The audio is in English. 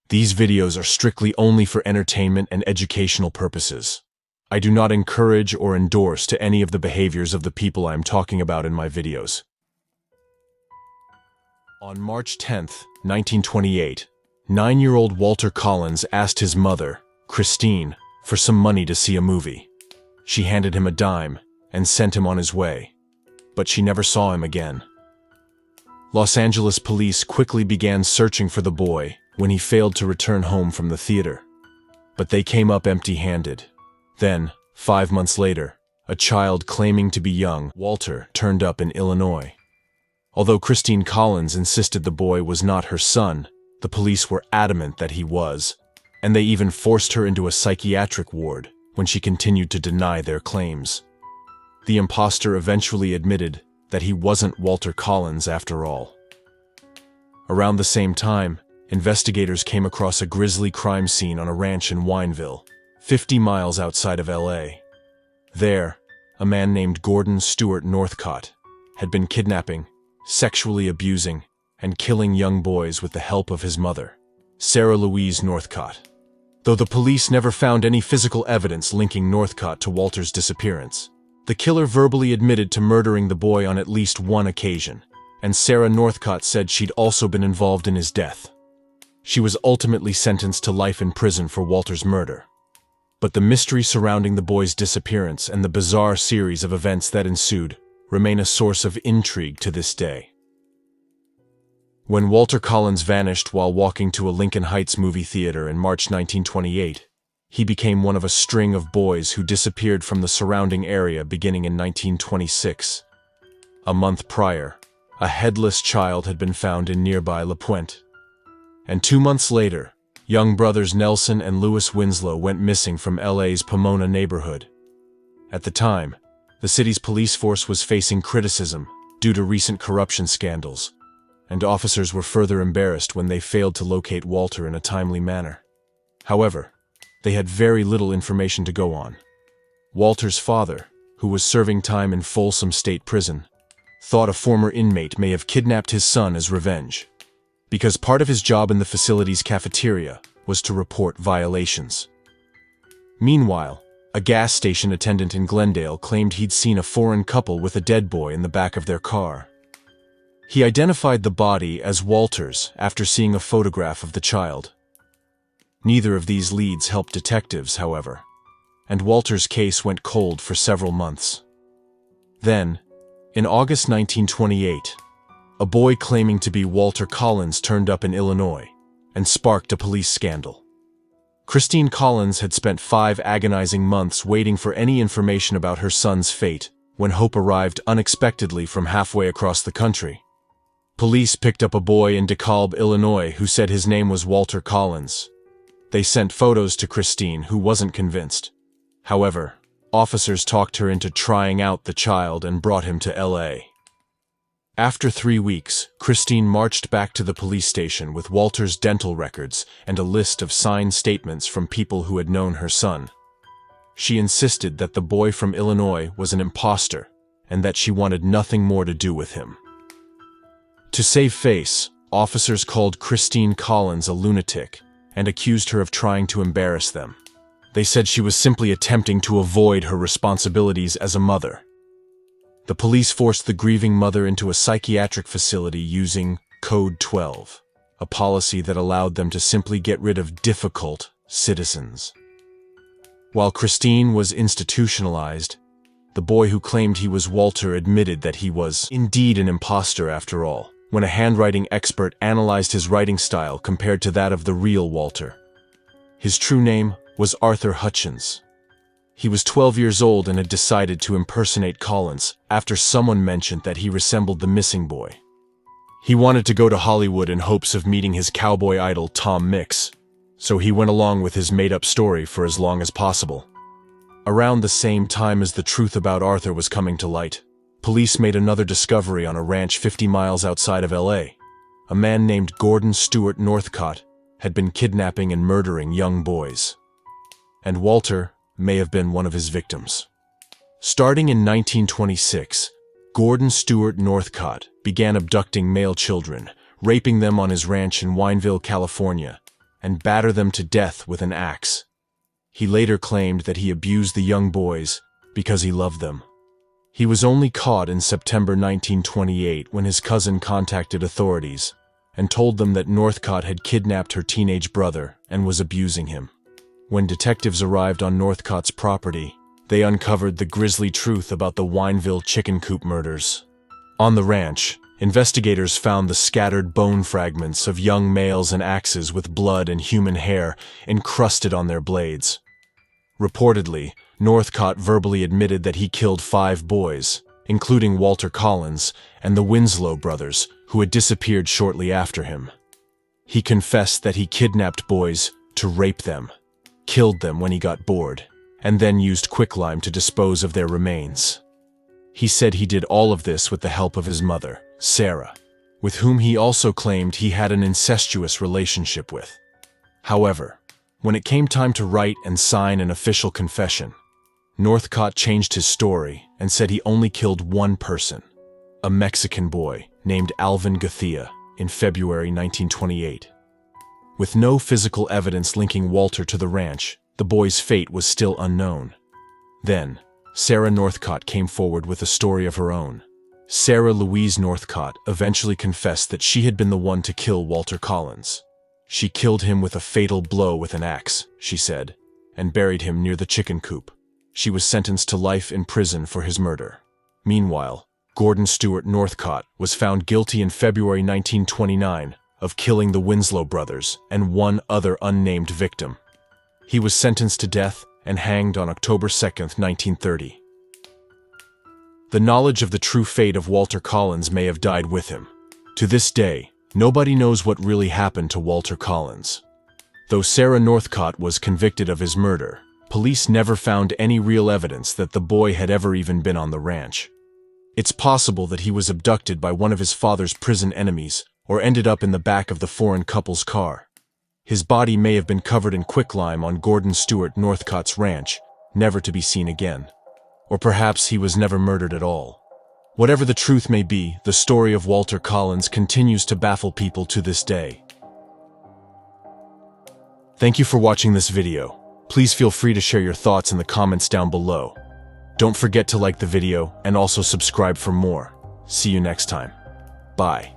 These videos are strictly only for entertainment and educational purposes. I do not encourage or endorse to any of the behaviors of the people I am talking about in my videos. On March 10, 1928, 9-year-old Walter Collins asked his mother, Christine, for some money to see a movie. She handed him a dime and sent him on his way, but she never saw him again. Los Angeles police quickly began searching for the boy when he failed to return home from the theater. But they came up empty-handed. Then, 5 months later, a child claiming to be young Walter turned up in Illinois. Although Christine Collins insisted the boy was not her son, the police were adamant that he was, and they even forced her into a psychiatric ward when she continued to deny their claims. The imposter eventually admitted that he wasn't Walter Collins after all. Around the same time, investigators came across a grisly crime scene on a ranch in Wineville, 50 miles outside of LA. There, a man named Gordon Stewart Northcott had been kidnapping, sexually abusing, and killing young boys with the help of his mother, Sarah Louise Northcott. Though the police never found any physical evidence linking Northcott to Walter's disappearance, the killer verbally admitted to murdering the boy on at least one occasion, and Sarah Northcott said she'd also been involved in his death. She was ultimately sentenced to life in prison for Walter's murder. But the mystery surrounding the boy's disappearance and the bizarre series of events that ensued remain a source of intrigue to this day. When Walter Collins vanished while walking to a Lincoln Heights movie theater in March 1928, he became one of a string of boys who disappeared from the surrounding area beginning in 1926. A month prior, a headless child had been found in nearby La Puente. And 2 months later, young brothers Nelson and Louis Winslow went missing from LA's Pomona neighborhood. At the time, the city's police force was facing criticism due to recent corruption scandals, and officers were further embarrassed when they failed to locate Walter in a timely manner. However, they had very little information to go on. Walter's father, who was serving time in Folsom State Prison, thought a former inmate may have kidnapped his son as revenge, because part of his job in the facility's cafeteria was to report violations. Meanwhile, a gas station attendant in Glendale claimed he'd seen a foreign couple with a dead boy in the back of their car. He identified the body as Walter's after seeing a photograph of the child. Neither of these leads helped detectives, however, and Walter's case went cold for several months. Then, in August 1928, a boy claiming to be Walter Collins turned up in Illinois and sparked a police scandal. Christine Collins had spent 5 agonizing months waiting for any information about her son's fate when hope arrived unexpectedly from halfway across the country. Police picked up a boy in DeKalb, Illinois, who said his name was Walter Collins. They sent photos to Christine, who wasn't convinced. However, officers talked her into trying out the child and brought him to LA. After 3 weeks, Christine marched back to the police station with Walter's dental records and a list of signed statements from people who had known her son. She insisted that the boy from Illinois was an imposter and that she wanted nothing more to do with him. To save face, officers called Christine Collins a lunatic and accused her of trying to embarrass them. They said she was simply attempting to avoid her responsibilities as a mother. The police forced the grieving mother into a psychiatric facility using Code 12, a policy that allowed them to simply get rid of difficult citizens. While Christine was institutionalized, the boy who claimed he was Walter admitted that he was indeed an imposter after all, when a handwriting expert analyzed his writing style compared to that of the real Walter. His true name was Arthur Hutchins. He was 12 years old and had decided to impersonate Collins after someone mentioned that he resembled the missing boy. He wanted to go to Hollywood in hopes of meeting his cowboy idol Tom Mix, so he went along with his made-up story for as long as possible. Around the same time as the truth about Arthur was coming to light, police made another discovery on a ranch 50 miles outside of LA. A man named Gordon Stewart Northcott had been kidnapping and murdering young boys. And Walter may have been one of his victims. Starting in 1926, Gordon Stewart Northcott began abducting male children, raping them on his ranch in Wineville, California, and batter them to death with an axe. He later claimed that he abused the young boys because he loved them. He was only caught in September 1928 when his cousin contacted authorities and told them that Northcott had kidnapped her teenage brother and was abusing him. When detectives arrived on Northcott's property, they uncovered the grisly truth about the Wineville chicken coop murders. On the ranch, investigators found the scattered bone fragments of young males and axes with blood and human hair encrusted on their blades. Reportedly, Northcott verbally admitted that he killed 5 boys, including Walter Collins and the Winslow brothers, who had disappeared shortly after him. He confessed that he kidnapped boys to rape them, killed them when he got bored, and then used quicklime to dispose of their remains. He said he did all of this with the help of his mother, Sarah, with whom he also claimed he had an incestuous relationship with. However, when it came time to write and sign an official confession, Northcott changed his story and said he only killed one person, a Mexican boy named Alvin Gathia, in February 1928. With no physical evidence linking Walter to the ranch, the boy's fate was still unknown. Then, Sarah Northcott came forward with a story of her own. Sarah Louise Northcott eventually confessed that she had been the one to kill Walter Collins. She killed him with a fatal blow with an axe, she said, and buried him near the chicken coop. She was sentenced to life in prison for his murder. Meanwhile, Gordon Stewart Northcott was found guilty in February 1929 of killing the Winslow brothers and one other unnamed victim. He was sentenced to death and hanged on October 2, 1930. The knowledge of the true fate of Walter Collins may have died with him. To this day, nobody knows what really happened to Walter Collins. Though Sarah Northcott was convicted of his murder, police never found any real evidence that the boy had ever even been on the ranch. It's possible that he was abducted by one of his father's prison enemies or ended up in the back of the foreign couple's car. His body may have been covered in quicklime on Gordon Stewart Northcott's ranch, never to be seen again. Or perhaps he was never murdered at all. Whatever the truth may be, the story of Walter Collins continues to baffle people to this day. Thank you for watching this video. Please feel free to share your thoughts in the comments down below. Don't forget to like the video and also subscribe for more. See you next time. Bye.